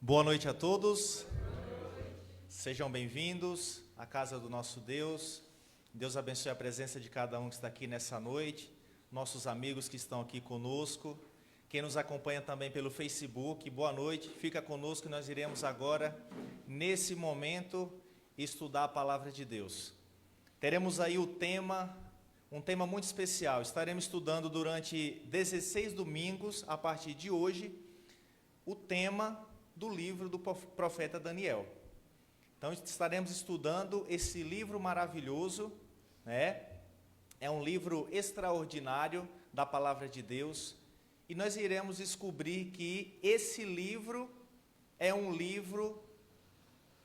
Boa noite a todos, sejam bem-vindos à casa do nosso Deus. Deus abençoe a presença de cada um que está aqui nessa noite, nossos amigos que estão aqui conosco, quem nos acompanha também pelo Facebook, boa noite, fica conosco que nós iremos agora, nesse momento, estudar a palavra de Deus. Teremos aí um tema muito especial, estaremos estudando durante 16 domingos, a partir de hoje, o tema do livro do profeta Daniel. Então estaremos estudando esse livro maravilhoso, né? É um livro extraordinário da palavra de Deus, e nós iremos descobrir que esse livro é um livro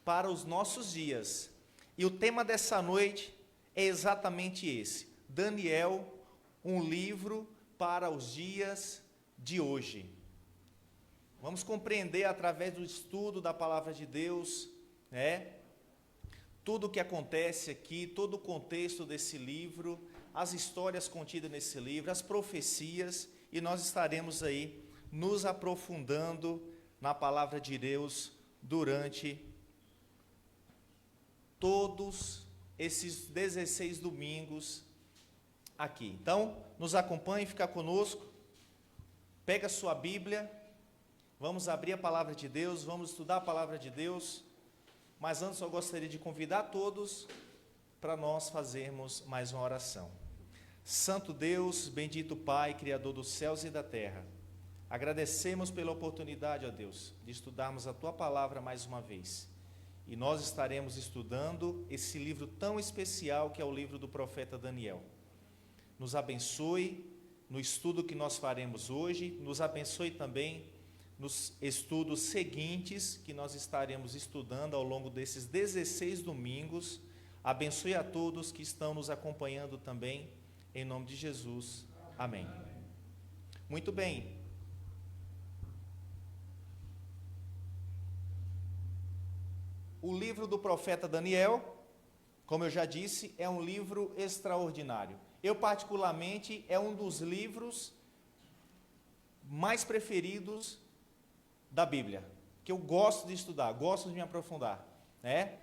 para os nossos dias. E o tema dessa noite é exatamente esse: Daniel, um livro para os dias de hoje. Vamos compreender através do estudo da palavra de Deus, né? Tudo o que acontece aqui, todo o contexto desse livro, as histórias contidas nesse livro, as profecias, e nós estaremos aí nos aprofundando na palavra de Deus durante todos esses 16 domingos aqui. Então, nos acompanhe, fica conosco, pega a sua Bíblia. Vamos abrir a palavra de Deus, vamos estudar a palavra de Deus, mas antes eu gostaria de convidar todos para nós fazermos mais uma oração. Santo Deus, bendito Pai, Criador dos céus e da terra, agradecemos pela oportunidade, ó Deus, de estudarmos a Tua palavra mais uma vez. E nós estaremos estudando esse livro tão especial que é o livro do profeta Daniel. Nos abençoe no estudo que nós faremos hoje, nos abençoe também nos estudos seguintes que nós estaremos estudando ao longo desses 16 domingos. Abençoe a todos que estão nos acompanhando também, em nome de Jesus. Amém. Muito bem. O livro do profeta Daniel, como eu já disse, é um livro extraordinário. Eu, particularmente, é um dos livros mais preferidos da Bíblia, que eu gosto de estudar, gosto de me aprofundar, né?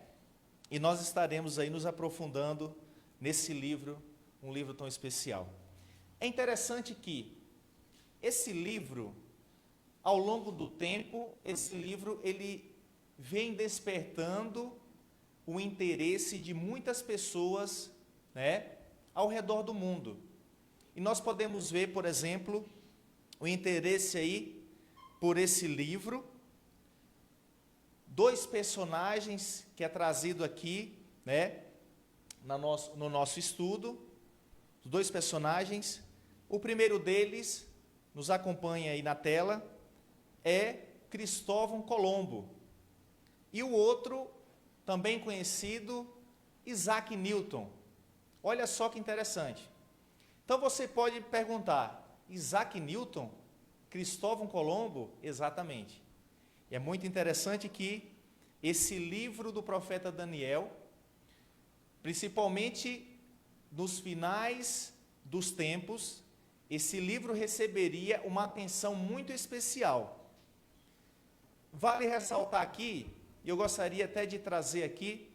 E nós estaremos aí nos aprofundando nesse livro, um livro tão especial. É interessante que esse livro, ao longo do tempo, esse livro ele vem despertando o interesse de muitas pessoas, né, ao redor do mundo. E nós podemos ver, por exemplo, o interesse aí por esse livro, dois personagens que é trazido aqui, né, no nosso estudo, dois personagens. O primeiro deles, nos acompanha aí na tela, é Cristóvão Colombo, e o outro, também conhecido, Isaac Newton. Olha só que interessante. Então você pode perguntar, Isaac Newton? Cristóvão Colombo? Exatamente. E é muito interessante que esse livro do profeta Daniel, principalmente nos finais dos tempos, esse livro receberia uma atenção muito especial. Vale ressaltar aqui, e eu gostaria até de trazer aqui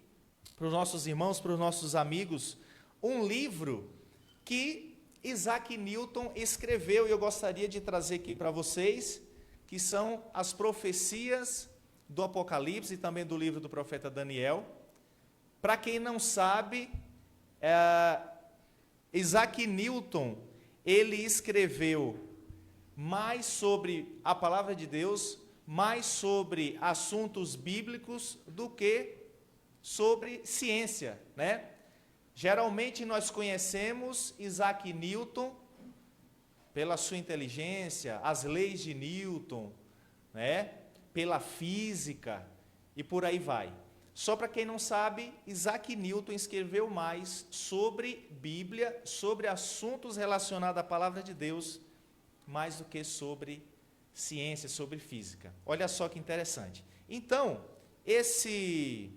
para os nossos irmãos, para os nossos amigos, um livro que Isaac Newton escreveu, e eu gostaria de trazer aqui para vocês, que são as profecias do Apocalipse e também do livro do profeta Daniel. Para quem não sabe, Isaac Newton, ele escreveu mais sobre a palavra de Deus, mais sobre assuntos bíblicos do que sobre ciência, né? Geralmente nós conhecemos Isaac Newton pela sua inteligência, as leis de Newton, né? Pela física e por aí vai. Só para quem não sabe, Isaac Newton escreveu mais sobre Bíblia, sobre assuntos relacionados à palavra de Deus, mais do que sobre ciência, sobre física. Olha só que interessante. Então, esse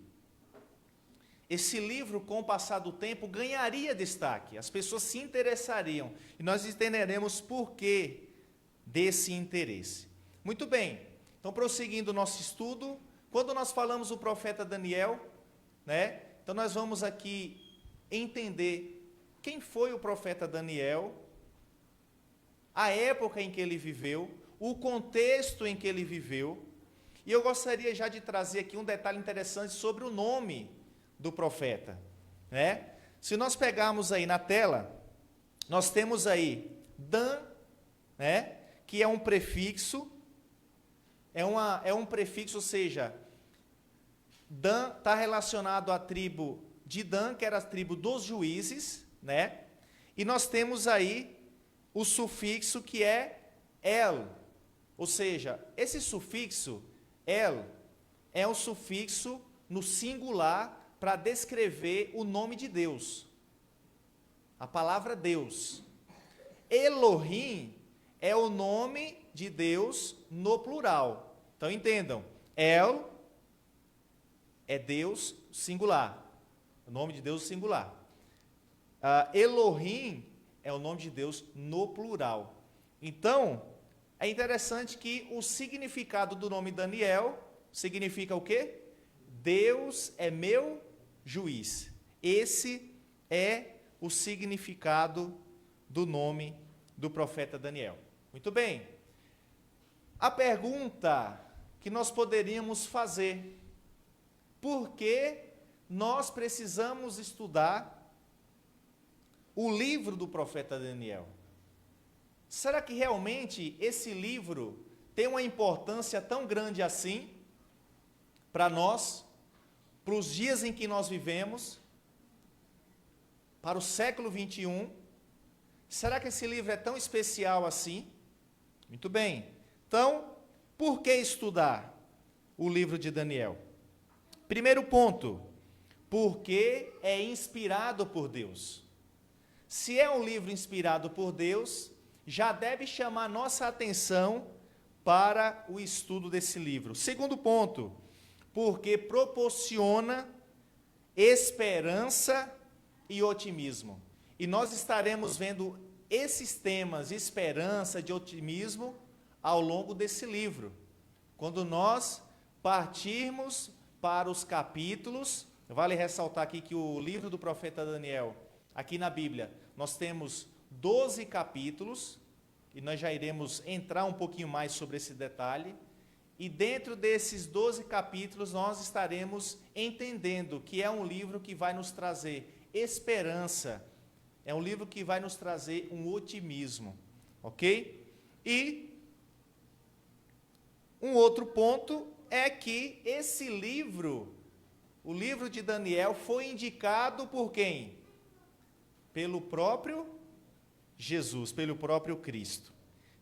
livro, com o passar do tempo, ganharia destaque, as pessoas se interessariam, e nós entenderemos por que desse interesse. Muito bem, então prosseguindo o nosso estudo, quando nós falamos do profeta Daniel, né, então nós vamos aqui entender quem foi o profeta Daniel, a época em que ele viveu, o contexto em que ele viveu, e eu gostaria já de trazer aqui um detalhe interessante sobre o nome do profeta, né? Se nós pegarmos aí na tela, nós temos aí Dan, né, que é um prefixo, é um prefixo, ou seja, Dan está relacionado à tribo de Dan, que era a tribo dos juízes, né? E nós temos aí o sufixo que é El, ou seja, esse sufixo El é um sufixo no singular para descrever o nome de Deus, a palavra Deus. Elohim é o nome de Deus no plural. Então entendam, El é Deus singular, o nome de Deus singular. Elohim é o nome de Deus no plural. Então, é interessante que o significado do nome Daniel significa o quê? Deus é meu juiz. Esse é o significado do nome do profeta Daniel. Muito bem. A pergunta que nós poderíamos fazer: por que nós precisamos estudar o livro do profeta Daniel? Será que realmente esse livro tem uma importância tão grande assim para nós, para os dias em que nós vivemos, para o século 21? Será que esse livro é tão especial assim? Muito bem. Então, por que estudar o livro de Daniel? Primeiro ponto, porque é inspirado por Deus. Se é um livro inspirado por Deus, já deve chamar nossa atenção para o estudo desse livro. Segundo ponto, porque proporciona esperança e otimismo. E nós estaremos vendo esses temas, esperança e otimismo, ao longo desse livro. Quando nós partirmos para os capítulos, vale ressaltar aqui que o livro do profeta Daniel, aqui na Bíblia, nós temos 12 capítulos, e nós já iremos entrar um pouquinho mais sobre esse detalhe, e dentro desses 12 capítulos nós estaremos entendendo que é um livro que vai nos trazer esperança, é um livro que vai nos trazer um otimismo, ok? E um outro ponto é que esse livro, o livro de Daniel, foi indicado por quem? Pelo próprio Jesus, pelo próprio Cristo.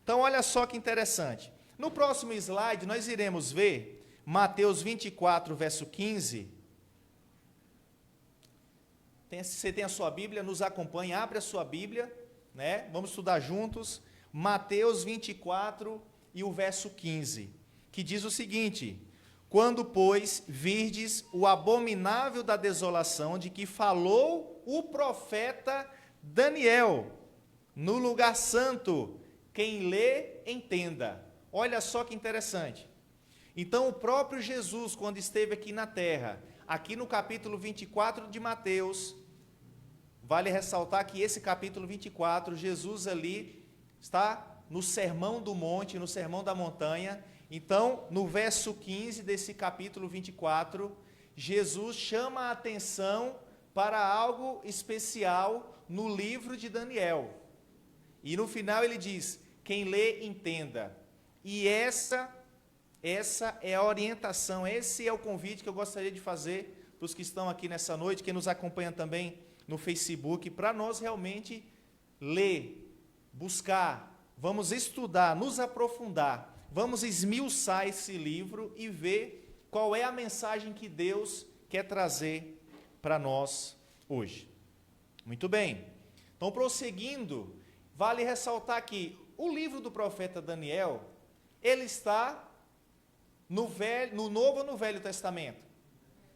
Então, olha só que interessante. No próximo slide, nós iremos ver Mateus 24, verso 15. Você tem a sua Bíblia, nos acompanhe, abre a sua Bíblia, né? Vamos estudar juntos. Mateus 24 e o verso 15, que diz o seguinte: quando, pois, virdes o abominável da desolação de que falou o profeta Daniel, no lugar santo, quem lê, entenda. Olha só que interessante. Então, o próprio Jesus, quando esteve aqui na terra, aqui no capítulo 24 de Mateus, vale ressaltar que esse capítulo 24, Jesus ali está no Sermão do Monte, no Sermão da Montanha. Então, no verso 15 desse capítulo 24, Jesus chama a atenção para algo especial no livro de Daniel. E no final ele diz: quem lê, entenda. E essa é a orientação, esse é o convite que eu gostaria de fazer para os que estão aqui nessa noite, que nos acompanham também no Facebook, para nós realmente ler, buscar, vamos estudar, nos aprofundar, vamos esmiuçar esse livro e ver qual é a mensagem que Deus quer trazer para nós hoje. Muito bem. Então, prosseguindo, vale ressaltar que o livro do profeta Daniel, ele está no Novo ou no Velho Testamento?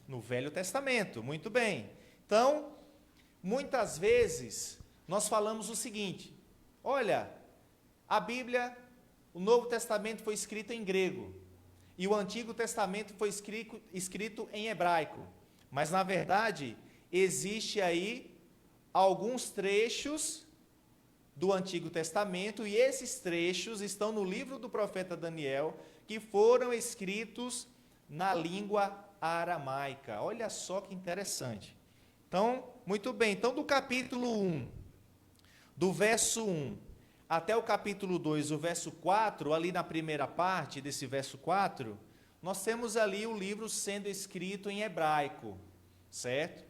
No Velho Testamento, muito bem. Então, muitas vezes, nós falamos o seguinte: olha, a Bíblia, o Novo Testamento foi escrito em grego, e o Antigo Testamento foi escrito em hebraico. Mas, na verdade, existe aí alguns trechos do Antigo Testamento, e esses trechos estão no livro do profeta Daniel, que foram escritos na língua aramaica. Olha só que interessante. Então, muito bem. Então, do capítulo 1, do verso 1 até o capítulo 2, o verso 4, ali na primeira parte desse verso 4, nós temos ali o livro sendo escrito em hebraico, certo?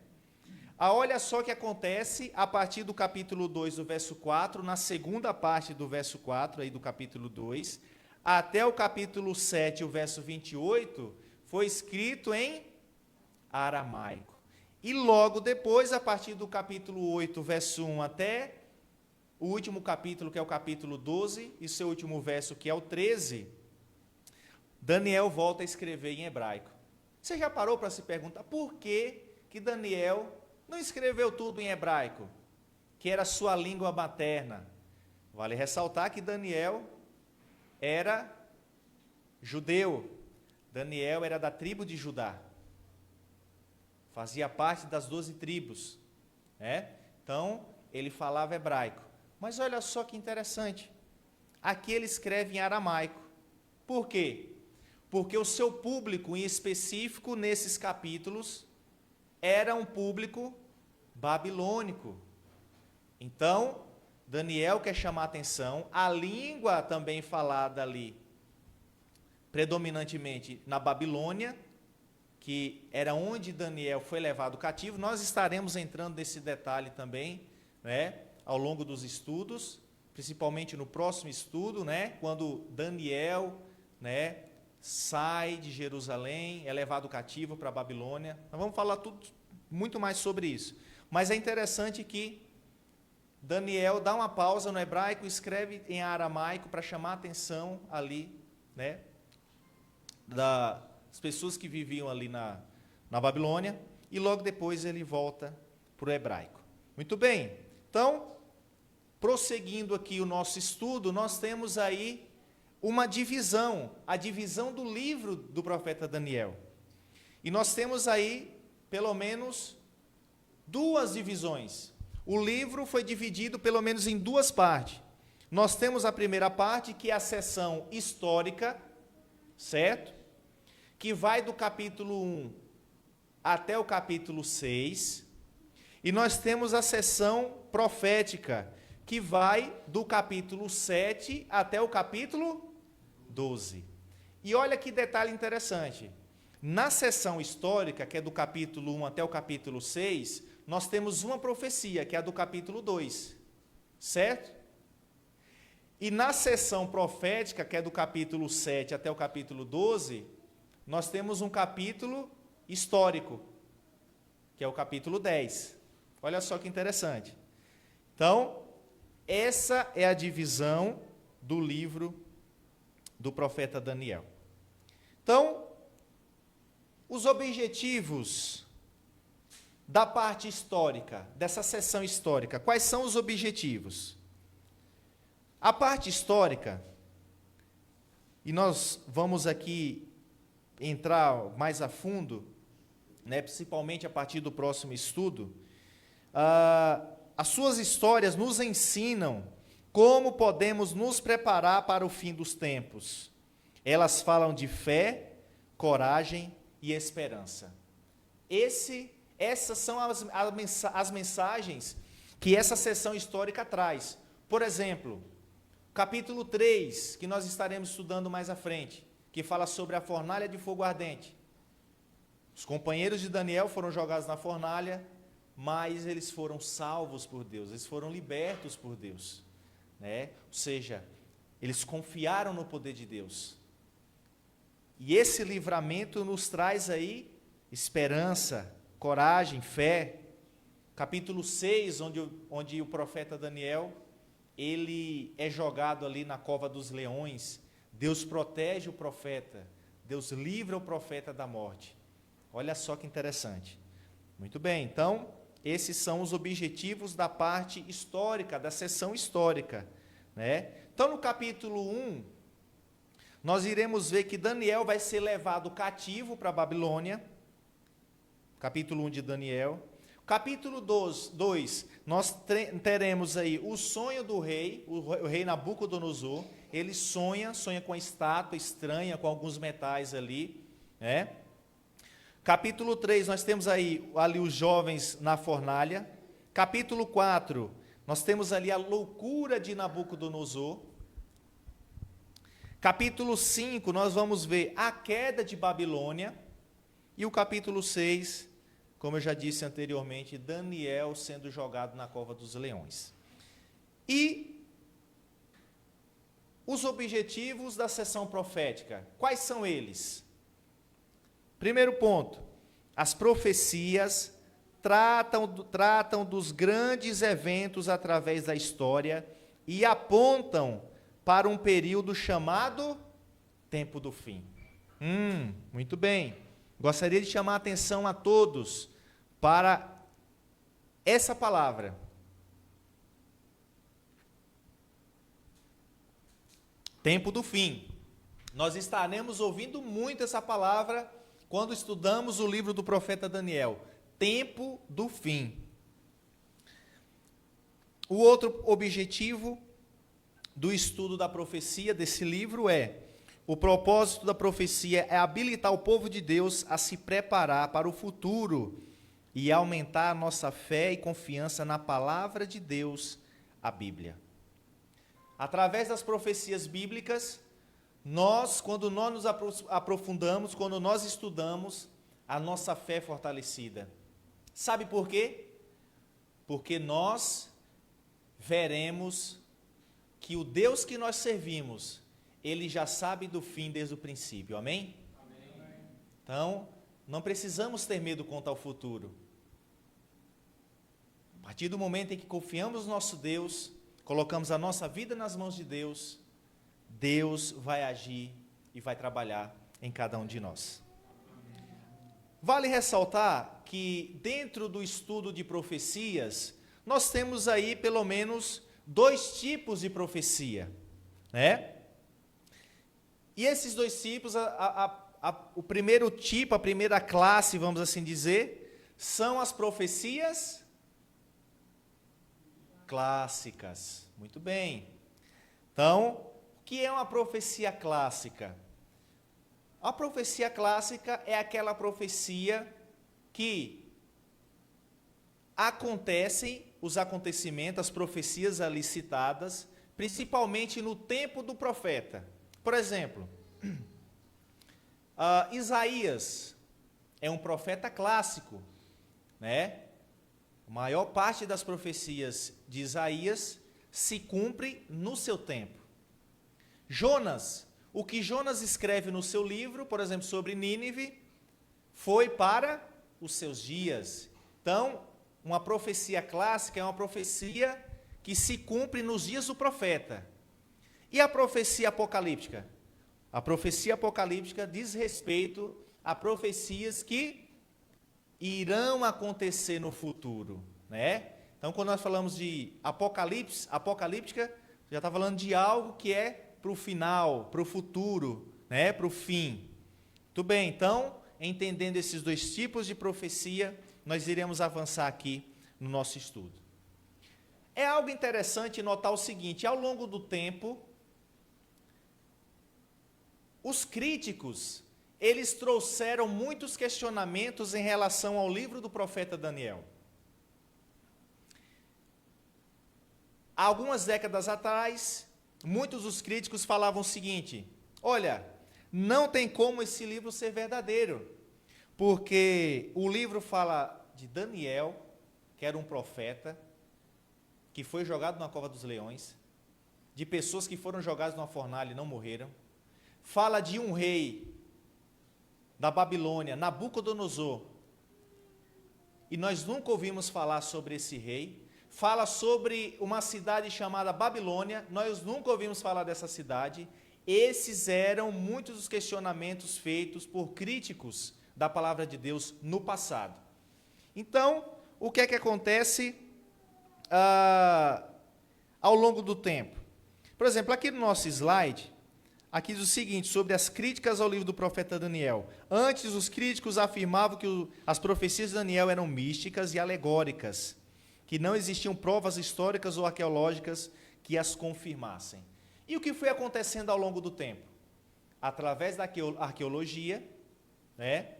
Olha só o que acontece a partir do capítulo 2, do verso 4, na segunda parte do verso 4, aí do capítulo 2, até o capítulo 7, o verso 28, foi escrito em aramaico. E logo depois, a partir do capítulo 8, verso 1 até o último capítulo, que é o capítulo 12, e seu último verso, que é o 13, Daniel volta a escrever em hebraico. Você já parou para se perguntar por que Daniel não escreveu tudo em hebraico, que era sua língua materna? Vale ressaltar que Daniel era judeu. Daniel era da tribo de Judá. Fazia parte das 12 tribos. Então, ele falava hebraico. Mas olha só que interessante. Aqui ele escreve em aramaico. Por quê? Porque o seu público, em específico, nesses capítulos, era um público babilônico. Então, Daniel quer chamar a atenção, a língua também falada ali, predominantemente na Babilônia, que era onde Daniel foi levado cativo. Nós estaremos entrando nesse detalhe também, ao longo dos estudos, principalmente no próximo estudo, quando Daniel, sai de Jerusalém, é levado cativo para a Babilônia. Nós vamos falar muito mais sobre isso. Mas é interessante que Daniel dá uma pausa no hebraico, escreve em aramaico para chamar a atenção ali, das pessoas que viviam ali na Babilônia, e logo depois ele volta para o hebraico. Muito bem, então, prosseguindo aqui o nosso estudo, nós temos aí uma divisão, a divisão do livro do profeta Daniel. E nós temos aí, pelo menos, duas divisões. O livro foi dividido pelo menos em duas partes. Nós temos a primeira parte, que é a seção histórica, certo? Que vai do capítulo 1 até o capítulo 6. E nós temos a seção profética, que vai do capítulo 7 até o capítulo 12. E olha que detalhe interessante. Na seção histórica, que é do capítulo 1 até o capítulo 6, nós temos uma profecia, que é a do capítulo 2, certo? E na seção profética, que é do capítulo 7 até o capítulo 12, nós temos um capítulo histórico, que é o capítulo 10. Olha só que interessante. Então, essa é a divisão do livro do profeta Daniel. Então, os objetivos da parte histórica, dessa seção histórica, quais são os objetivos? A parte histórica, e nós vamos aqui entrar mais a fundo, principalmente a partir do próximo estudo, as suas histórias nos ensinam como podemos nos preparar para o fim dos tempos. Elas falam de fé, coragem e esperança. Essas são as mensagens que essa seção histórica traz. Por exemplo, capítulo 3, que nós estaremos estudando mais à frente, que fala sobre a fornalha de fogo ardente. Os companheiros de Daniel foram jogados na fornalha, mas eles foram salvos por Deus, eles foram libertos por Deus. Ou seja, Eles confiaram no poder de Deus. E esse livramento nos traz aí esperança, coragem, fé. Capítulo 6, onde o profeta Daniel, ele é jogado ali na cova dos leões. Deus protege o profeta, Deus livra o profeta da morte. Olha só que interessante. Muito bem, então, esses são os objetivos da parte histórica, da seção histórica, né? Então, no capítulo 1, nós iremos ver que Daniel vai ser levado cativo para a Babilônia. Capítulo 1 de Daniel. Capítulo 2, nós teremos aí o sonho do rei, o rei Nabucodonosor. Ele sonha com a estátua estranha, com alguns metais ali, né? Capítulo 3, nós temos ali os jovens na fornalha. Capítulo 4, nós temos ali a loucura de Nabucodonosor. Capítulo 5, nós vamos ver a queda de Babilônia. E o capítulo 6, como eu já disse anteriormente, Daniel sendo jogado na cova dos leões. E os objetivos da sessão profética, quais são eles? Primeiro ponto, as profecias tratam dos grandes eventos através da história e apontam para um período chamado tempo do fim. Muito bem. Gostaria de chamar a atenção a todos para essa palavra. Tempo do fim. Nós estaremos ouvindo muito essa palavra quando estudamos o livro do profeta Daniel. Tempo do fim. O outro objetivo do estudo da profecia desse livro é: o propósito da profecia é habilitar o povo de Deus a se preparar para o futuro e aumentar a nossa fé e confiança na palavra de Deus, a Bíblia. Através das profecias bíblicas, quando nós nos aprofundamos, quando nós estudamos, a nossa fé é fortalecida. Sabe por quê? Porque nós veremos que o Deus que nós servimos, Ele já sabe do fim desde o princípio, amém? Amém. Então, não precisamos ter medo quanto ao futuro. A partir do momento em que confiamos no nosso Deus, colocamos a nossa vida nas mãos de Deus, Deus vai agir e vai trabalhar em cada um de nós. Vale ressaltar que dentro do estudo de profecias, nós temos aí pelo menos 2 tipos de profecia, né? E esses 2 tipos, o primeiro tipo, a primeira classe, vamos assim dizer, são as profecias clássicas. Muito bem. Então, o que é uma profecia clássica? A profecia clássica é aquela profecia que acontecem os acontecimentos, as profecias ali citadas, principalmente no tempo do profeta. Por exemplo, Isaías é um profeta clássico, né? A maior parte das profecias de Isaías se cumpre no seu tempo. Jonas, o que Jonas escreve no seu livro, por exemplo, sobre Nínive, foi para os seus dias. Então, uma profecia clássica é uma profecia que se cumpre nos dias do profeta. E a profecia apocalíptica? A profecia apocalíptica diz respeito a profecias que irão acontecer no futuro, né? Então, quando nós falamos de apocalíptica, já está falando de algo que é para o final, para o futuro, né? Para o fim. Muito bem, então, entendendo esses 2 tipos de profecia, nós iremos avançar aqui no nosso estudo. É algo interessante notar o seguinte: ao longo do tempo, os críticos, eles trouxeram muitos questionamentos em relação ao livro do profeta Daniel. Há algumas décadas atrás, muitos dos críticos falavam o seguinte: olha, não tem como esse livro ser verdadeiro, porque o livro fala de Daniel, que era um profeta, que foi jogado na cova dos leões, de pessoas que foram jogadas numa fornalha e não morreram. Fala de um rei da Babilônia, Nabucodonosor, e nós nunca ouvimos falar sobre esse rei. Fala sobre uma cidade chamada Babilônia, nós nunca ouvimos falar dessa cidade. Esses eram muitos dos questionamentos feitos por críticos da palavra de Deus no passado. Então, o que é que acontece ao longo do tempo? Por exemplo, aqui no nosso slide, aqui diz o seguinte, sobre as críticas ao livro do profeta Daniel. Antes, os críticos afirmavam que as profecias de Daniel eram místicas e alegóricas, que não existiam provas históricas ou arqueológicas que as confirmassem. E o que foi acontecendo ao longo do tempo? Através da arqueologia, né?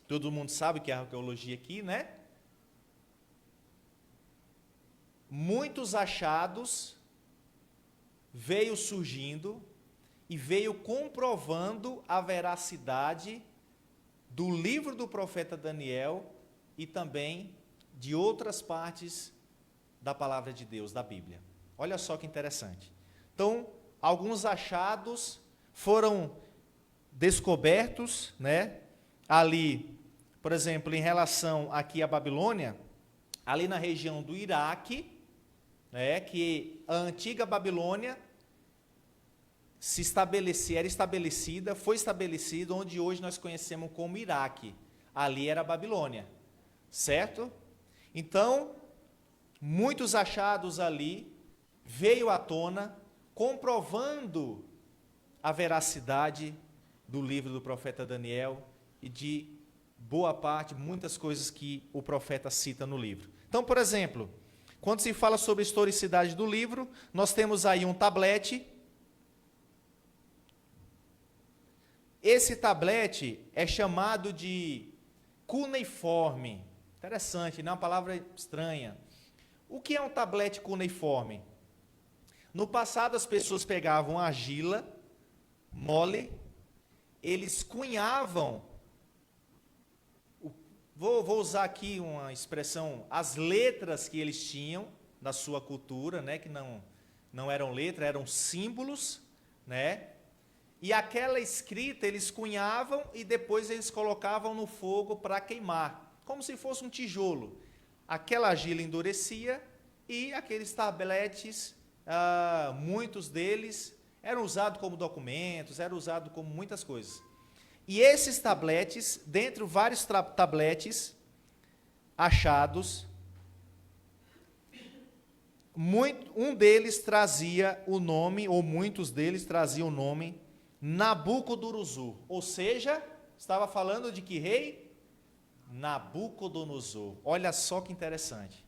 Todo mundo sabe que é a arqueologia aqui, né? Muitos achados veio surgindo e veio comprovando a veracidade do livro do profeta Daniel e também de outras partes da palavra de Deus, da Bíblia. Olha só que interessante. Então, alguns achados foram descobertos, né? Ali, por exemplo, em relação aqui à Babilônia, ali na região do Iraque, né, que a antiga Babilônia foi estabelecida onde hoje nós conhecemos como Iraque. Ali era a Babilônia, certo? Então, muitos achados ali veio à tona, comprovando a veracidade do livro do profeta Daniel e de boa parte, muitas coisas que o profeta cita no livro. Então, por exemplo, quando se fala sobre a historicidade do livro, nós temos aí um tablete. Esse tablete é chamado de cuneiforme. Interessante, não é uma palavra estranha. O que é um tablete cuneiforme? No passado, as pessoas pegavam argila mole, eles cunhavam, vou usar aqui uma expressão, as letras que eles tinham da sua cultura, né, que não eram letras, eram símbolos, né? E aquela escrita eles cunhavam e depois eles colocavam no fogo para queimar, como se fosse um tijolo. Aquela argila endurecia e aqueles tabletes, muitos deles eram usados como documentos, eram usados como muitas coisas. E esses tabletes, dentre vários tabletes achados, um deles trazia o nome, ou muitos deles traziam o nome Nabucodonosor, ou seja, estava falando de que rei? Nabucodonosor. Olha só que interessante.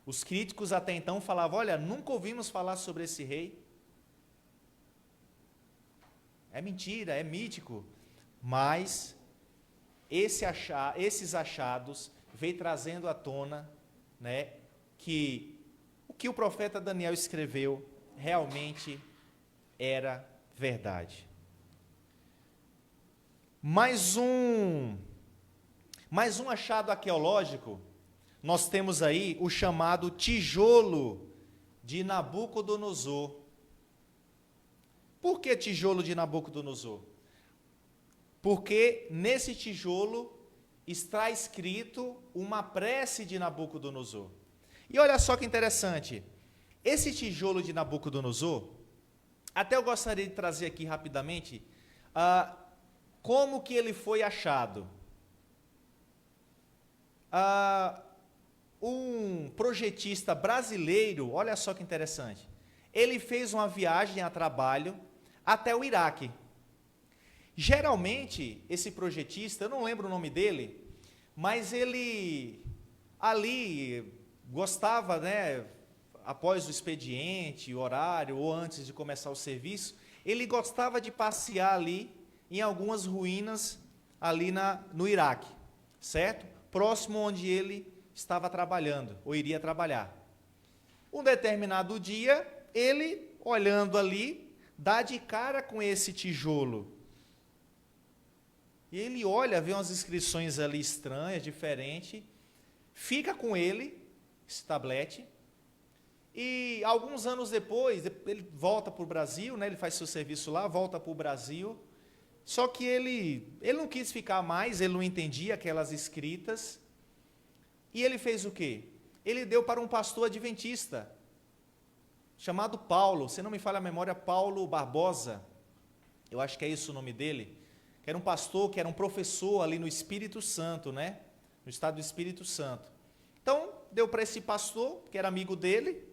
Os críticos até então falavam, olha, nunca ouvimos falar sobre esse rei. É mentira, é mítico. Mas esses achados veio trazendo à tona, né, que o que o profeta Daniel escreveu realmente era verdade. Mais um achado arqueológico, nós temos aí o chamado tijolo de Nabucodonosor. Por que tijolo de Nabucodonosor? Porque nesse tijolo está escrito uma prece de Nabucodonosor. E olha só que interessante, esse tijolo de Nabucodonosor, até eu gostaria de trazer aqui rapidamente, como que ele foi achado. Um projetista brasileiro, olha só que interessante, ele fez uma viagem a trabalho até o Iraque. Geralmente, esse projetista, eu não lembro o nome dele, mas ele ali gostava, né, após o expediente, o horário, ou antes de começar o serviço, ele gostava de passear ali em algumas ruínas ali no Iraque, certo? Próximo onde ele estava trabalhando, ou iria trabalhar. Um determinado dia, ele, olhando ali, dá de cara com esse tijolo. E ele olha, vê umas inscrições ali estranhas, diferentes, fica com ele, esse tablete, E alguns anos depois, ele volta para o Brasil, né? Ele faz seu serviço lá, volta para o Brasil. Só que ele não quis ficar mais, ele não entendia aquelas escritas. E ele fez o quê? Ele deu para um pastor adventista, chamado Paulo, se não me falha a memória, Paulo Barbosa. Eu acho que é isso o nome dele. Que era um pastor, que era um professor ali no Espírito Santo, né? No estado do Espírito Santo. Então, deu para esse pastor, que era amigo dele.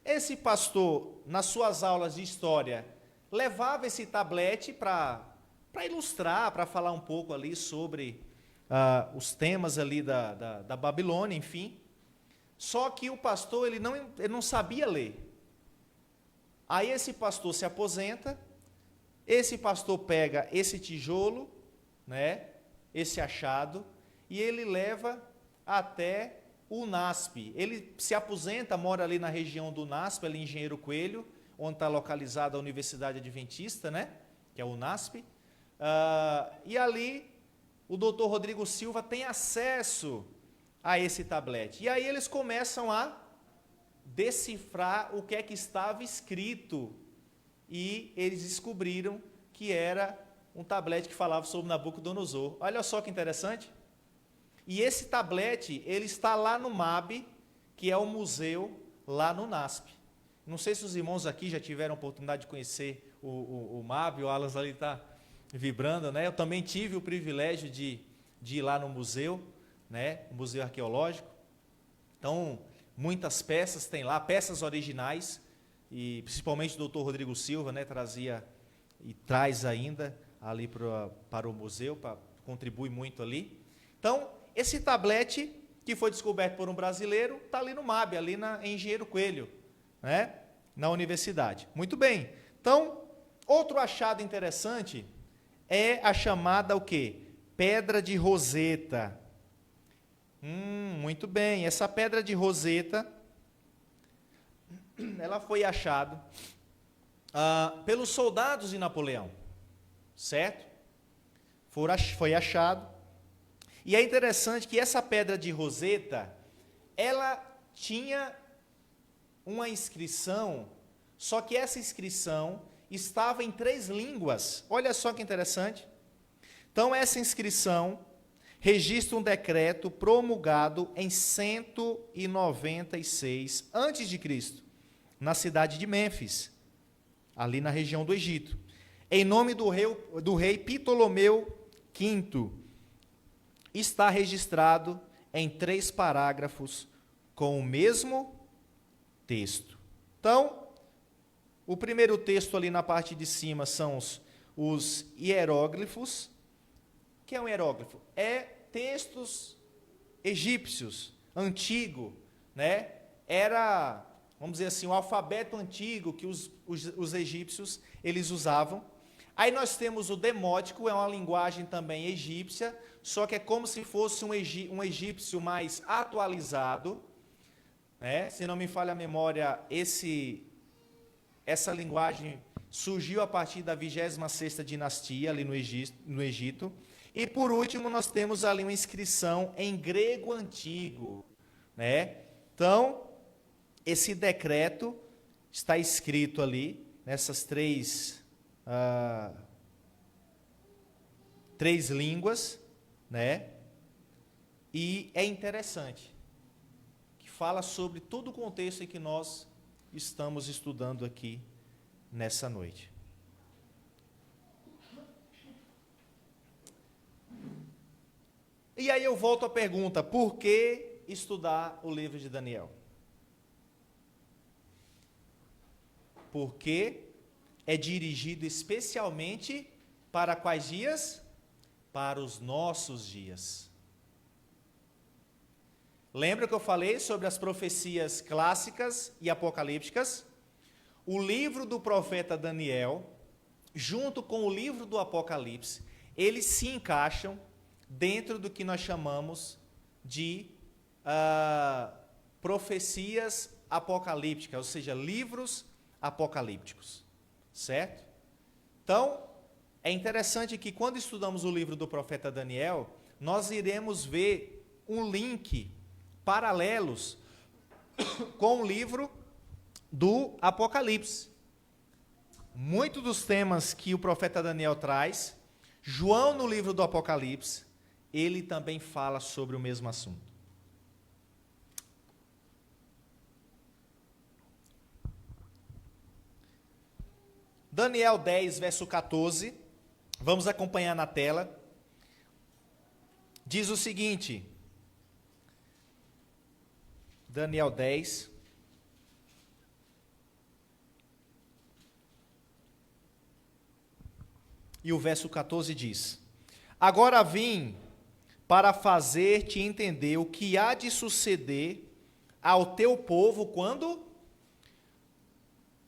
Esse pastor, nas suas aulas de história, levava esse tablete para ilustrar, para falar um pouco ali sobre os temas ali da Babilônia, enfim. Só que o pastor, ele não sabia ler. Aí esse pastor se aposenta, esse pastor pega esse tijolo, né, esse achado, e ele leva até o NASP. Ele se aposenta, mora ali na região do NASP, ali em Engenheiro Coelho, onde está localizada a Universidade Adventista, né, que é o NASP. E ali o doutor Rodrigo Silva tem acesso a esse tablete. E aí eles começam a decifrar o que é que estava escrito. E eles descobriram que era um tablete que falava sobre Nabucodonosor. Olha só que interessante. E esse tablete, ele está lá no MAB, que é o museu lá no NASP. Não sei se os irmãos aqui já tiveram a oportunidade de conhecer o MAB, o Alas ali está vibrando, né? Eu também tive o privilégio de ir lá no museu, né? O Museu Arqueológico. Então, muitas peças tem lá, peças originais, e principalmente o Dr. Rodrigo Silva, né? Trazia e traz ainda ali para o museu, contribui muito ali. Então, esse tablete, que foi descoberto por um brasileiro, está ali no MAB, ali em Engenheiro Coelho, né? Na universidade. Muito bem. Então, outro achado interessante é a chamada o quê? Pedra de Roseta. Muito bem. Essa pedra de Roseta, ela foi achada pelos soldados de Napoleão, certo? Foi achado. E é interessante que essa pedra de Roseta, ela tinha uma inscrição, só que essa inscrição estava em 3 línguas. Olha só que interessante. Então, essa inscrição registra um decreto promulgado em 196 a.C., na cidade de Mênfis, ali na região do Egito, em nome do rei Ptolomeu V. Está registrado em 3 parágrafos com o mesmo texto. Então, o primeiro texto ali na parte de cima são os hieróglifos. O que é um hieróglifo? É textos egípcios, antigo, né? Era, vamos dizer assim, o alfabeto antigo que os egípcios eles usavam. Aí nós temos o demótico, é uma linguagem também egípcia, só que é como se fosse um egípcio mais atualizado, né? Se não me falha a memória, essa linguagem surgiu a partir da 26ª dinastia, ali no Egito. E por último, nós temos ali uma inscrição em grego antigo, né? Então, esse decreto está escrito ali, nessas três línguas, né? E é interessante, que fala sobre todo o contexto em que nós estamos estudando aqui nessa noite. E aí eu volto à pergunta, por que estudar o livro de Daniel? Porque é dirigido especialmente para quais dias? Para os nossos dias. Lembra que eu falei sobre as profecias clássicas e apocalípticas? O livro do profeta Daniel, junto com o livro do Apocalipse, eles se encaixam dentro do que nós chamamos de profecias apocalípticas, ou seja, livros apocalípticos, certo? Então, é interessante que quando estudamos o livro do profeta Daniel, nós iremos ver um link paralelos com o livro do Apocalipse. Muitos dos temas que o profeta Daniel traz, João no livro do Apocalipse, ele também fala sobre o mesmo assunto. Daniel 10, verso 14, vamos acompanhar na tela. Diz o seguinte, Daniel 10, e o verso 14 diz: Agora vim para fazer-te entender o que há de suceder ao teu povo quando?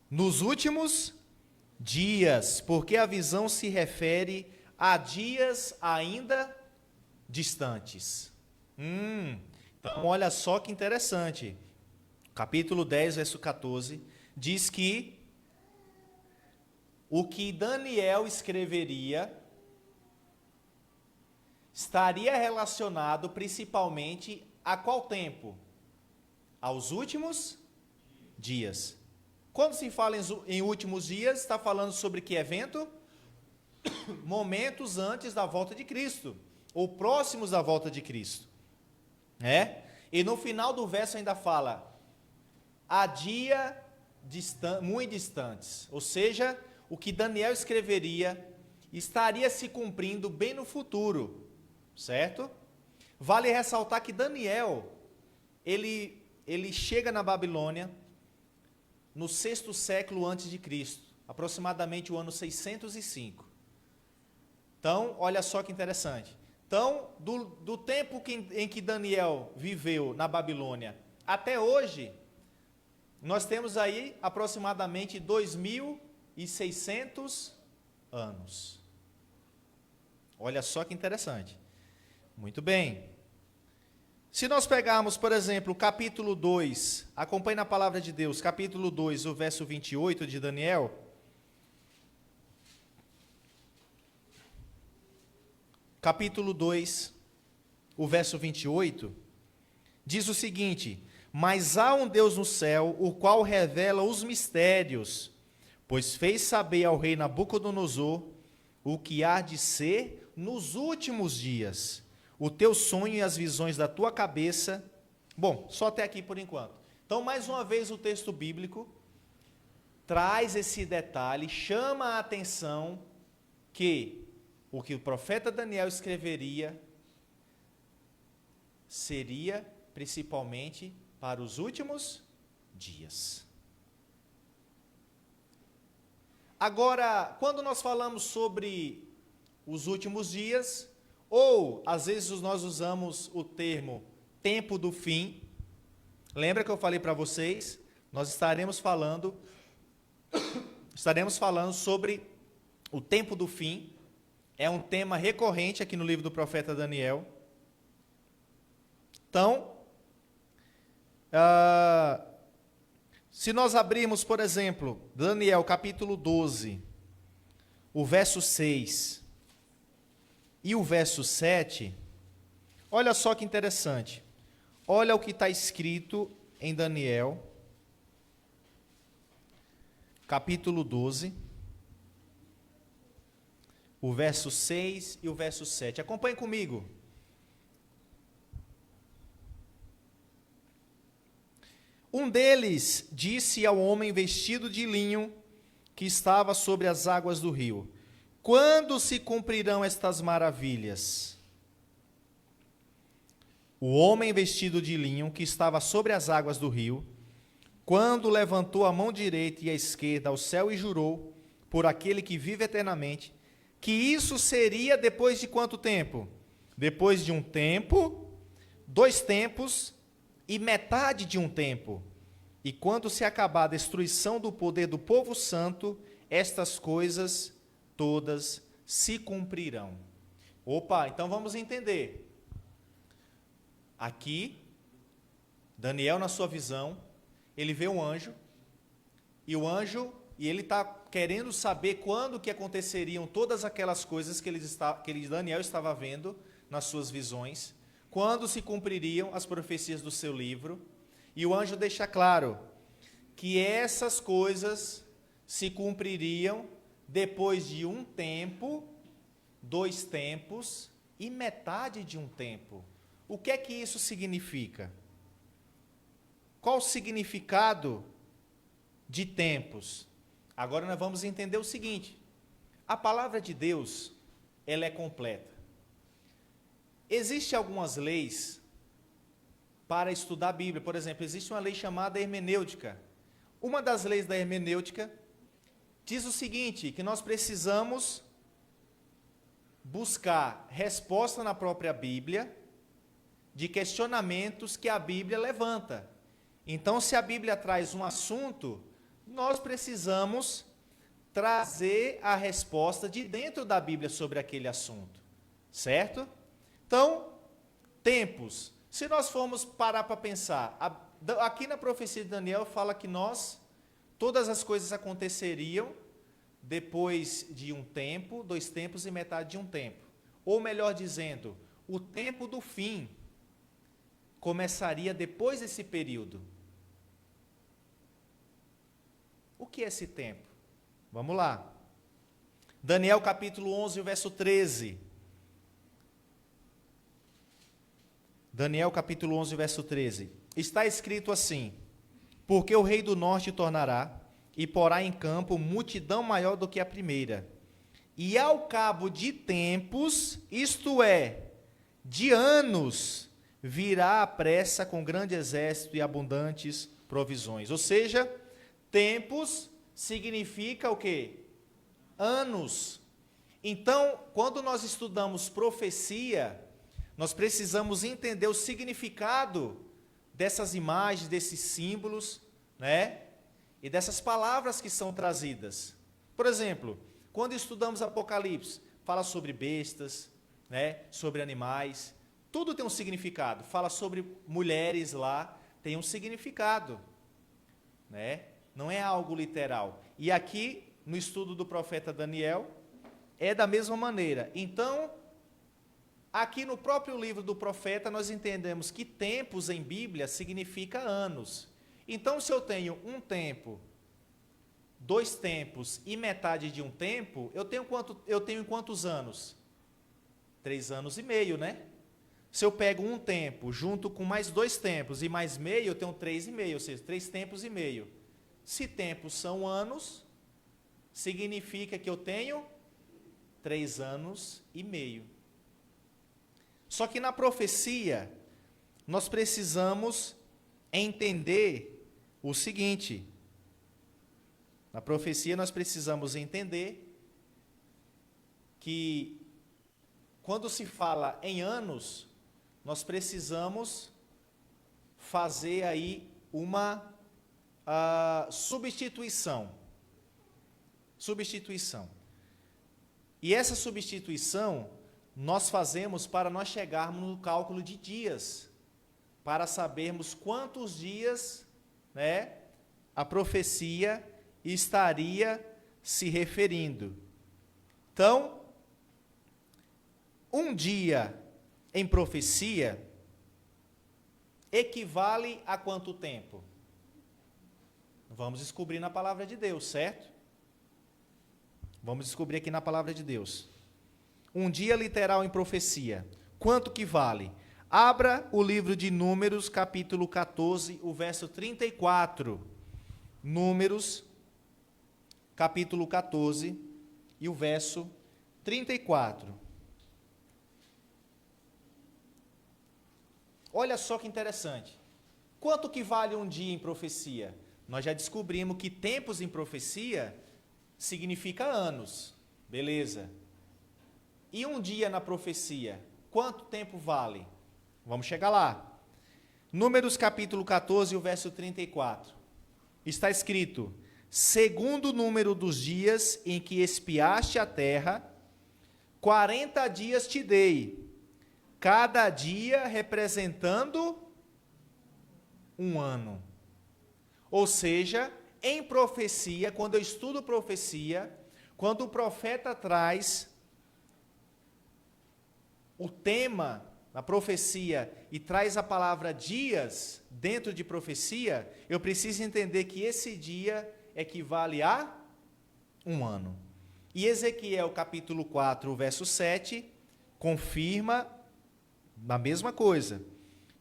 Nos últimos dias, porque a visão se refere a dias ainda distantes. Então, olha só que interessante. Capítulo 10, verso 14, diz que o que Daniel escreveria estaria relacionado principalmente a qual tempo? Aos últimos dias. Quando se fala em últimos dias, está falando sobre que evento? Momentos antes da volta de Cristo, ou próximos da volta de Cristo. E no final do verso ainda fala, a dia muito distantes, ou seja, o que Daniel escreveria estaria se cumprindo bem no futuro, certo? Vale ressaltar que Daniel, ele chega na Babilônia no 6º século antes de Cristo, aproximadamente o ano 605. Então, olha só que interessante. Então, do tempo em que Daniel viveu na Babilônia até hoje, nós temos aí aproximadamente 2.600 anos. Olha só que interessante. Muito bem. Se nós pegarmos, por exemplo, o capítulo 2, acompanhe na palavra de Deus, capítulo 2, o verso 28 de Daniel. Capítulo 2, o verso 28, diz o seguinte: Mas há um Deus no céu, o qual revela os mistérios, pois fez saber ao rei Nabucodonosor o que há de ser nos últimos dias. O teu sonho e as visões da tua cabeça. Bom, só até aqui por enquanto. Então, mais uma vez, o texto bíblico traz esse detalhe, chama a atenção que o profeta Daniel escreveria seria principalmente para os últimos dias. Agora, quando nós falamos sobre os últimos dias, ou, às vezes, nós usamos o termo tempo do fim. Lembra que eu falei para vocês? Nós estaremos falando sobre o tempo do fim. É um tema recorrente aqui no livro do profeta Daniel. Então, se nós abrirmos, por exemplo, Daniel capítulo 12, o verso 6... e o verso 7, olha só que interessante. Olha o que está escrito em Daniel, capítulo 12, o verso 6 e o verso 7. Acompanhe comigo. Um deles disse ao homem vestido de linho que estava sobre as águas do rio: Quando se cumprirão estas maravilhas? O homem vestido de linho, que estava sobre as águas do rio, quando levantou a mão direita e a esquerda ao céu e jurou, por aquele que vive eternamente, que isso seria depois de quanto tempo? Depois de um tempo, 2 tempos e metade de um tempo. E quando se acabar a destruição do poder do povo santo, estas coisas todas se cumprirão. Opa, então vamos entender. Aqui, Daniel, na sua visão, ele vê um anjo, e ele está querendo saber quando que aconteceriam todas aquelas coisas que Daniel estava vendo nas suas visões, quando se cumpririam as profecias do seu livro, e o anjo deixa claro que essas coisas se cumpririam depois de um tempo, 2 tempos e metade de um tempo. O que é que isso significa? Qual o significado de tempos? Agora nós vamos entender o seguinte: a palavra de Deus, ela é completa. Existem algumas leis para estudar a Bíblia. Por exemplo, existe uma lei chamada hermenêutica. Uma das leis da hermenêutica diz o seguinte, que nós precisamos buscar resposta na própria Bíblia de questionamentos que a Bíblia levanta. Então, se a Bíblia traz um assunto, nós precisamos trazer a resposta de dentro da Bíblia sobre aquele assunto, certo? Então, tempos. Se nós formos parar para pensar, aqui na profecia de Daniel fala que todas as coisas aconteceriam depois de um tempo, 2 tempos e metade de um tempo. Ou melhor dizendo, o tempo do fim começaria depois desse período. O que é esse tempo? Vamos lá. Daniel capítulo 11, verso 13. Daniel capítulo 11, verso 13. Está escrito assim: porque o rei do norte tornará e porá em campo multidão maior do que a primeira. E ao cabo de tempos, isto é, de anos, virá à pressa com grande exército e abundantes provisões. Ou seja, tempos significa o quê? Anos. Então, quando nós estudamos profecia, nós precisamos entender o significado dessas imagens, desses símbolos, né? E dessas palavras que são trazidas. Por exemplo, quando estudamos Apocalipse, fala sobre bestas, né? Sobre animais, tudo tem um significado. Fala sobre mulheres lá, tem um significado, né? Não é algo literal. E aqui, no estudo do profeta Daniel, é da mesma maneira. Então, aqui no próprio livro do profeta, nós entendemos que tempos em Bíblia significa anos. Então, se eu tenho um tempo, 2 tempos e metade de um tempo, eu tenho quantos anos? 3 anos e meio, né? Se eu pego um tempo junto com mais 2 tempos e mais meio, eu tenho 3,5, ou seja, 3 tempos e meio. Se tempos são anos, significa que eu tenho 3 anos e meio. Só que na profecia, nós precisamos entender o seguinte. Na profecia, nós precisamos entender que, quando se fala em anos, nós precisamos fazer aí uma substituição. Substituição. E essa substituição nós fazemos para nós chegarmos no cálculo de dias, para sabermos quantos dias, né, a profecia estaria se referindo. Então, um dia em profecia equivale a quanto tempo? Vamos descobrir na palavra de Deus, certo? Vamos descobrir aqui na palavra de Deus. Um dia literal em profecia, quanto que vale? Abra o livro de Números, capítulo 14, o verso 34. Números, capítulo 14, e o verso 34. Olha só que interessante. Quanto que vale um dia em profecia? Nós já descobrimos que tempos em profecia significa anos. Beleza. E um dia na profecia, quanto tempo vale? Vamos chegar lá. Números capítulo 14, o verso 34. Está escrito: segundo o número dos dias em que espiaste a terra, 40 dias te dei, cada dia representando um ano. Ou seja, em profecia, quando eu estudo profecia, quando o profeta traz o tema na profecia e traz a palavra dias dentro de profecia, eu preciso entender que esse dia equivale a um ano. E Ezequiel capítulo 4, verso 7, confirma a mesma coisa.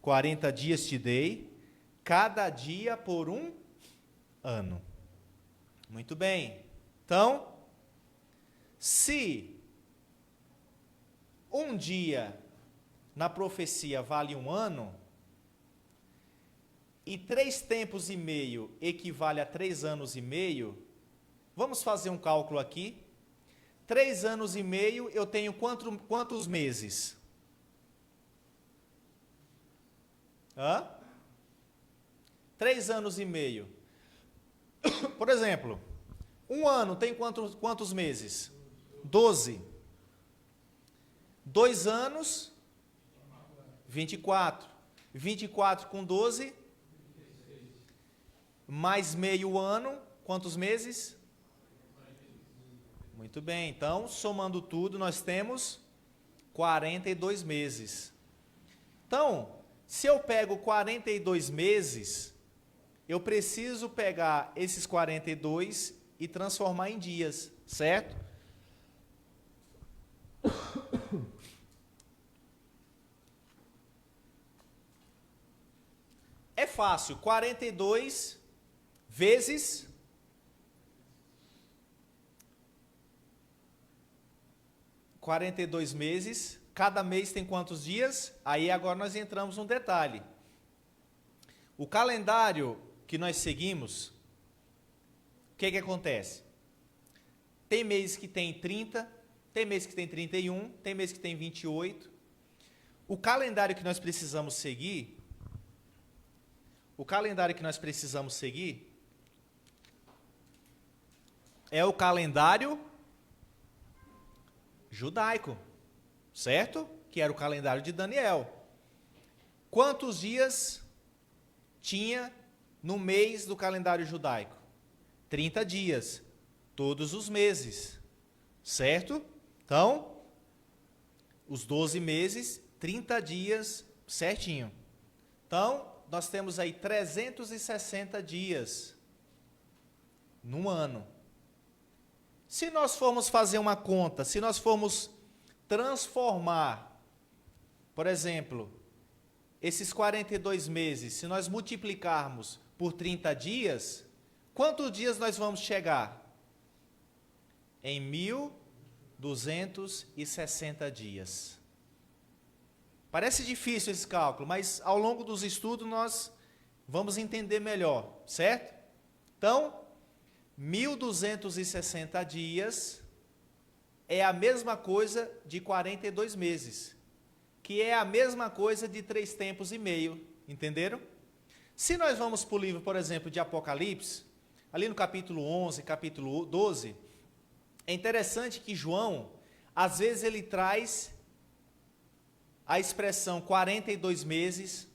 40 dias te dei, cada dia por um ano. Muito bem. Então, se um dia na profecia vale um ano, e 3 tempos e meio equivale a 3 anos e meio, vamos fazer um cálculo aqui. 3 anos e meio, eu tenho quantos meses? 3 anos e meio. Por exemplo, um ano tem quantos meses? 12. 2 anos, 24. 24 com 12, mais meio ano, quantos meses? Muito bem, então, somando tudo, nós temos 42 meses. Então, se eu pego 42 meses, eu preciso pegar esses 42 e transformar em dias, certo? É fácil, 42 vezes 42 meses, cada mês tem quantos dias? Aí agora nós entramos num detalhe. O calendário que nós seguimos, o que acontece? Tem mês que tem 30, tem mês que tem 31, tem mês que tem 28. O calendário que nós precisamos seguir, é o calendário judaico, certo? Que era o calendário de Daniel. Quantos dias tinha no mês do calendário judaico? 30 dias, todos os meses, certo? Então, os 12 meses, 30 dias certinho. Então, nós temos aí 360 dias num ano. Se nós formos fazer uma conta, se nós formos transformar, por exemplo, esses 42 meses, se nós multiplicarmos por 30 dias, quantos dias nós vamos chegar? Em 1.260 dias. Parece difícil esse cálculo, mas ao longo dos estudos nós vamos entender melhor, certo? Então, 1.260 dias é a mesma coisa de 42 meses, que é a mesma coisa de 3 tempos e meio, entenderam? Se nós vamos para o livro, por exemplo, de Apocalipse, ali no capítulo 11, capítulo 12, é interessante que João, às vezes ele traz a expressão 42 meses,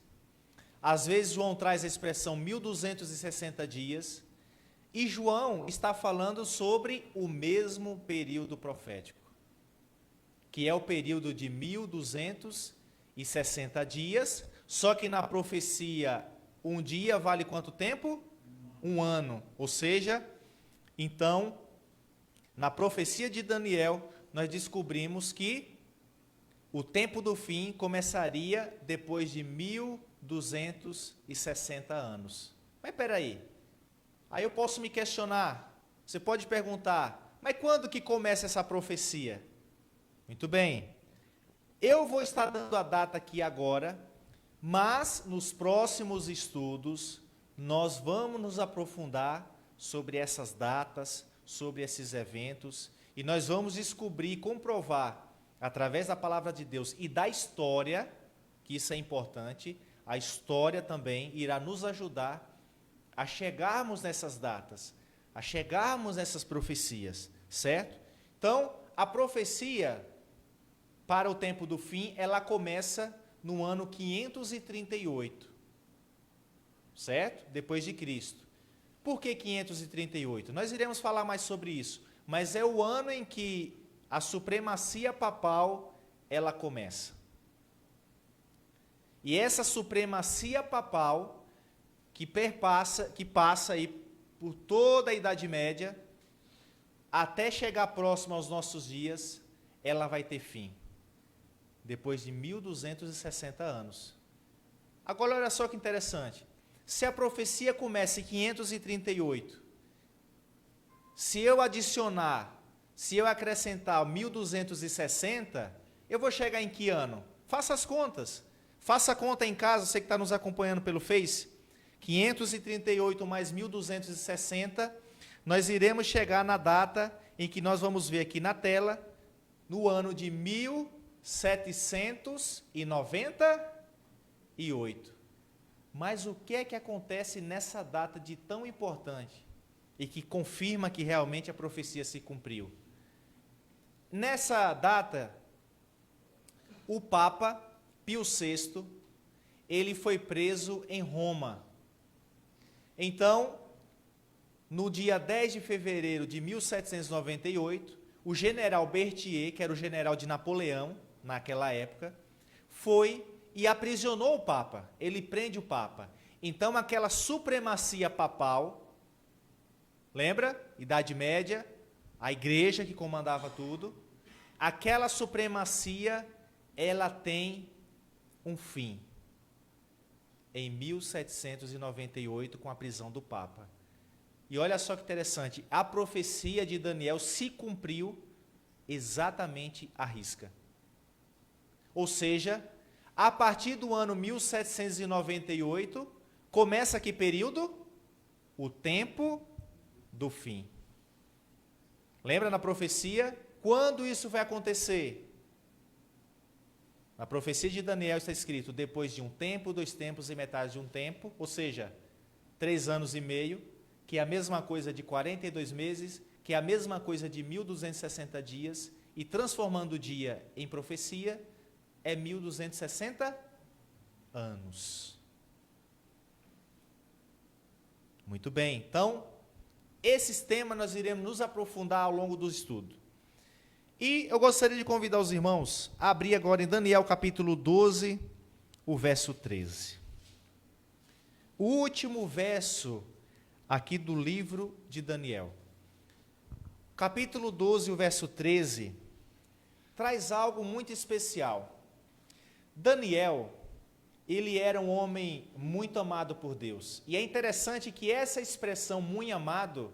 às vezes João traz a expressão 1.260 dias, e João está falando sobre o mesmo período profético, que é o período de 1.260 dias, só que na profecia, um dia vale quanto tempo? Um ano. Ou seja, então, na profecia de Daniel, nós descobrimos que o tempo do fim começaria depois de 1.260 anos. Mas espera aí. Aí eu posso me questionar, você pode perguntar, mas quando que começa essa profecia? Muito bem, eu vou estar dando a data aqui agora, mas nos próximos estudos nós vamos nos aprofundar sobre essas datas, sobre esses eventos, e nós vamos descobrir e comprovar, através da palavra de Deus e da história, que isso é importante, a história também irá nos ajudar a chegarmos nessas datas, a chegarmos nessas profecias, certo? Então, a profecia para o tempo do fim, ela começa no ano 538, certo? Depois de Cristo. Por que 538? Nós iremos falar mais sobre isso, mas é o ano em que a supremacia papal, ela começa. E essa supremacia papal, que passa aí por toda a Idade Média, até chegar próximo aos nossos dias, ela vai ter fim. Depois de 1260 anos. Agora, olha só que interessante. Se a profecia começa em 538, se eu acrescentar 1260, eu vou chegar em que ano? Faça as contas. Faça a conta em casa, você que está nos acompanhando pelo Face. 538 mais 1260, nós iremos chegar na data em que nós vamos ver aqui na tela, no ano de 1798. Mas o que é que acontece nessa data de tão importante e que confirma que realmente a profecia se cumpriu? Nessa data, o Papa Pio VI, ele foi preso em Roma. Então, no dia 10 de fevereiro de 1798, o general Berthier, que era o general de Napoleão, naquela época, foi e aprisionou o Papa. Ele prende o Papa. Então, aquela supremacia papal, lembra? Idade Média, a igreja que comandava tudo, aquela supremacia, ela tem um fim. Em 1798, com a prisão do Papa. E olha só que interessante, a profecia de Daniel se cumpriu exatamente à risca. Ou seja, a partir do ano 1798, começa que período? O tempo do fim. Lembra na profecia? Quando isso vai acontecer? Na profecia de Daniel está escrito, depois de um tempo, 2 tempos e metade de um tempo, ou seja, 3 anos e meio, que é a mesma coisa de 42 meses, que é a mesma coisa de 1260 dias, e transformando o dia em profecia, é 1260 anos. Muito bem, então, esses temas nós iremos nos aprofundar ao longo do estudo. E eu gostaria de convidar os irmãos a abrir agora em Daniel capítulo 12, o verso 13. O último verso aqui do livro de Daniel. Capítulo 12, o verso 13, traz algo muito especial. Daniel, ele era um homem muito amado por Deus. E é interessante que essa expressão, muito amado,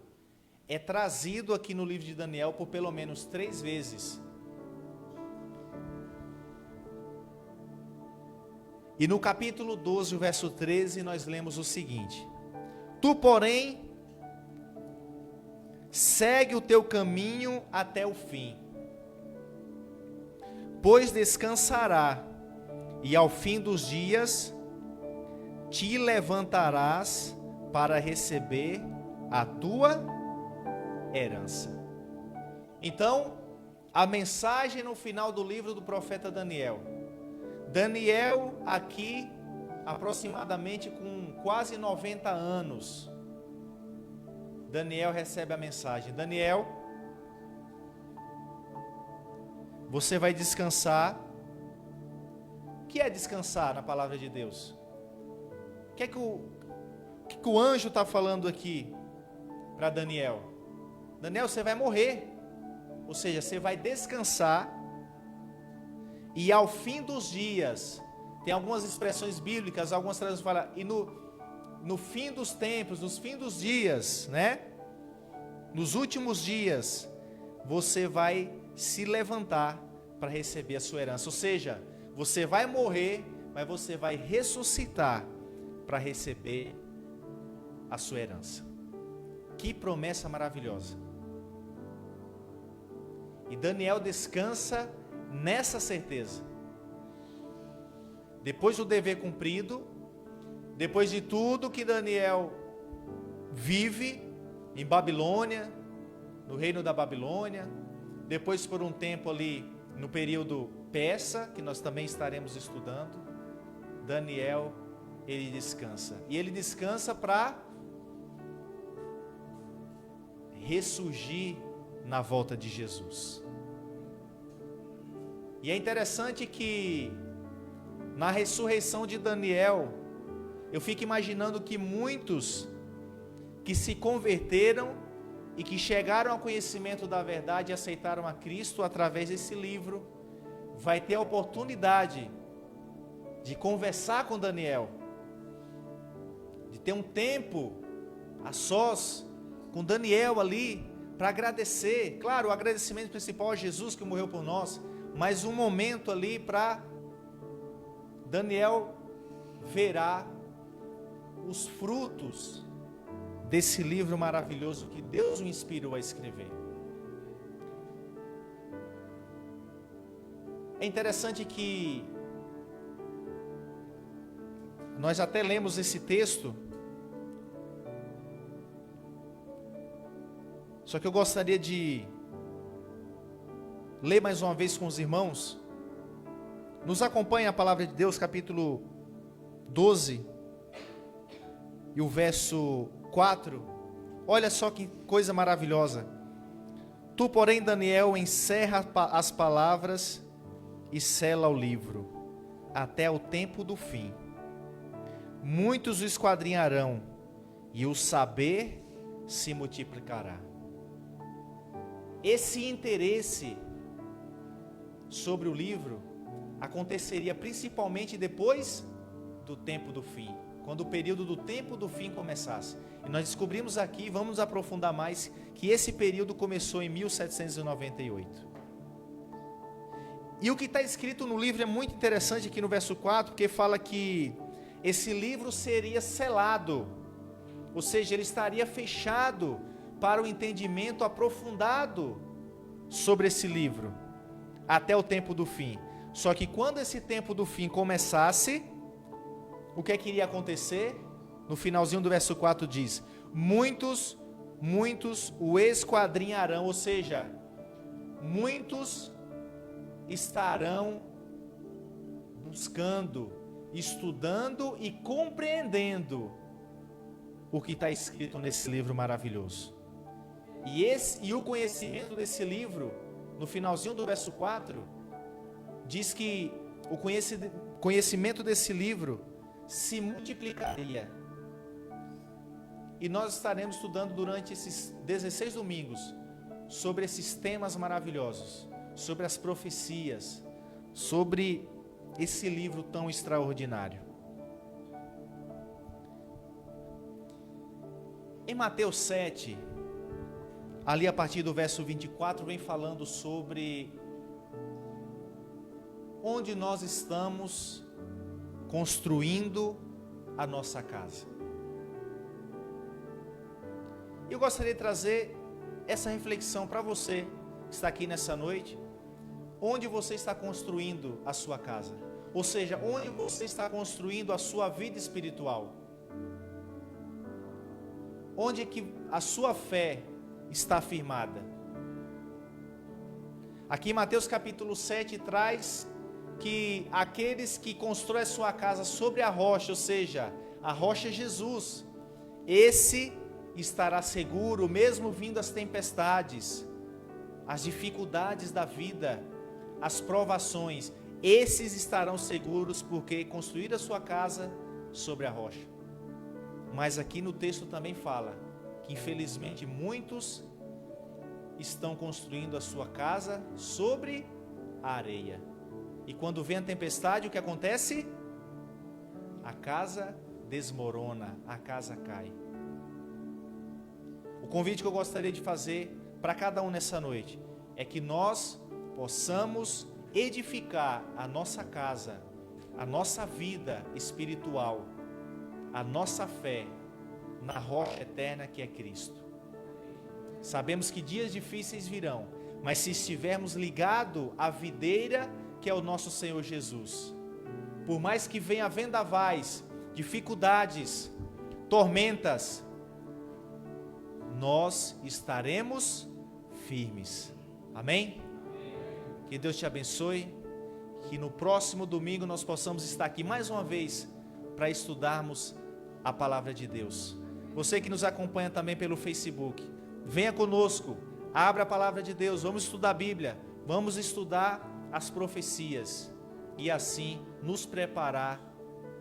é trazido aqui no livro de Daniel por pelo menos 3 vezes. E no capítulo 12, o verso 13, nós lemos o seguinte: Tu, porém, segue o teu caminho até o fim, pois descansará, e ao fim dos dias te levantarás para receber a tua herança. Então, a mensagem no final do livro do profeta Daniel. Daniel aqui, aproximadamente com quase 90 anos, Daniel recebe a mensagem: Daniel, você vai descansar. O que é descansar na palavra de Deus? O que é que o anjo está falando aqui para Daniel? Daniel, você vai morrer. Ou seja, você vai descansar. E ao fim dos dias, tem algumas expressões bíblicas, algumas traduções falam, e no fim dos tempos, nos fins dos dias, né? Nos últimos dias, você vai se levantar para receber a sua herança. Ou seja, você vai morrer, mas você vai ressuscitar para receber a sua herança. Que promessa maravilhosa. E Daniel descansa nessa certeza. Depois do dever cumprido, depois de tudo que Daniel vive em Babilônia, no reino da Babilônia, depois por um tempo ali no período persa, que nós também estaremos estudando, Daniel, ele descansa. E ele descansa para ressurgir na volta de Jesus. E é interessante que na ressurreição de Daniel, eu fico imaginando que muitos que se converteram e que chegaram ao conhecimento da verdade e aceitaram a Cristo através desse livro, vai ter a oportunidade de conversar com Daniel, de ter um tempo a sós com Daniel ali, para agradecer, claro, o agradecimento principal a Jesus que morreu por nós, mas um momento ali para Daniel verá os frutos desse livro maravilhoso que Deus o inspirou a escrever. É interessante que nós até lemos esse texto, só que eu gostaria de ler mais uma vez com os irmãos. Nos acompanha a palavra de Deus, capítulo 12, e o verso 4. Olha só que coisa maravilhosa. Tu, porém, Daniel, encerra as palavras e sela o livro, até o tempo do fim. Muitos o esquadrinharão, e o saber se multiplicará. Esse interesse sobre o livro aconteceria principalmente depois do tempo do fim, quando o período do tempo do fim começasse. E nós descobrimos aqui, vamos aprofundar mais, que esse período começou em 1798. E o que está escrito no livro é muito interessante aqui no verso 4, porque fala que esse livro seria selado, ou seja, ele estaria fechado para o entendimento aprofundado sobre esse livro, até o tempo do fim. Só que quando esse tempo do fim começasse, o que é que iria acontecer? No finalzinho do verso 4 diz: muitos o esquadrinharão, ou seja, muitos estarão buscando, estudando e compreendendo o que está escrito nesse livro maravilhoso. E o conhecimento desse livro, no finalzinho do verso 4, diz que o conhecimento desse livro se multiplicaria. E nós estaremos estudando durante esses 16 domingos sobre esses temas maravilhosos, sobre as profecias, sobre esse livro tão extraordinário. Em Mateus 7, ali a partir do verso 24, vem falando sobre onde nós estamos construindo a nossa casa. Eu gostaria de trazer essa reflexão para você que está aqui nessa noite. Onde você está construindo a sua casa? Ou seja, onde você está construindo a sua vida espiritual? Onde é que a sua fé está firmada? Aqui em Mateus capítulo 7 traz que aqueles que constroem a sua casa sobre a rocha, ou seja, a rocha é Jesus, esse estará seguro, mesmo vindo as tempestades, as dificuldades da vida, as provações, esses estarão seguros porque construíram a sua casa sobre a rocha. Mas aqui no texto também fala que infelizmente muitos estão construindo a sua casa sobre a areia. E quando vem a tempestade, o que acontece? A casa desmorona, a casa cai. O convite que eu gostaria de fazer para cada um nessa noite é que nós possamos edificar a nossa casa, a nossa vida espiritual, a nossa fé na rocha eterna que é Cristo. Sabemos que dias difíceis virão, mas se estivermos ligados à videira que é o nosso Senhor Jesus, por mais que venha vendavais, dificuldades, tormentas, nós estaremos firmes. Amém? Que Deus te abençoe, que no próximo domingo nós possamos estar aqui mais uma vez para estudarmos a palavra de Deus. Você que nos acompanha também pelo Facebook, venha conosco, abra a palavra de Deus, vamos estudar a Bíblia, vamos estudar as profecias, e assim nos preparar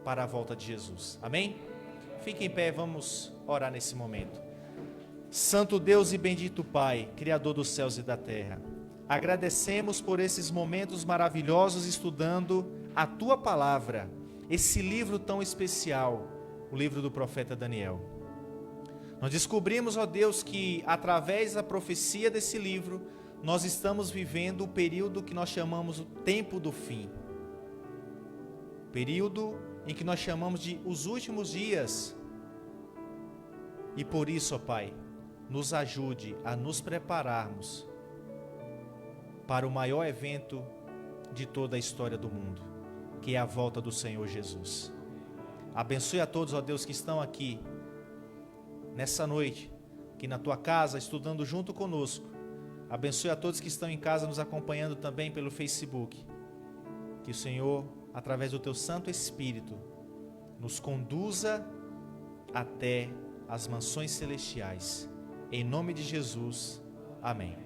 para a volta de Jesus. Amém? Fique em pé, vamos orar nesse momento. Santo Deus e bendito Pai, Criador dos céus e da terra, agradecemos por esses momentos maravilhosos estudando a Tua Palavra, esse livro tão especial, o livro do profeta Daniel. Nós descobrimos, ó Deus, que através da profecia desse livro, nós estamos vivendo o período que nós chamamos o tempo do fim. Período em que nós chamamos de os últimos dias. E por isso, ó Pai, nos ajude a nos prepararmos para o maior evento de toda a história do mundo, que é a volta do Senhor Jesus. Abençoe a todos, ó Deus, que estão aqui nessa noite, aqui na Tua casa, estudando junto conosco. Abençoe a todos que estão em casa nos acompanhando também pelo Facebook. Que o Senhor, através do Teu Santo Espírito, nos conduza até as mansões celestiais. Em nome de Jesus, amém.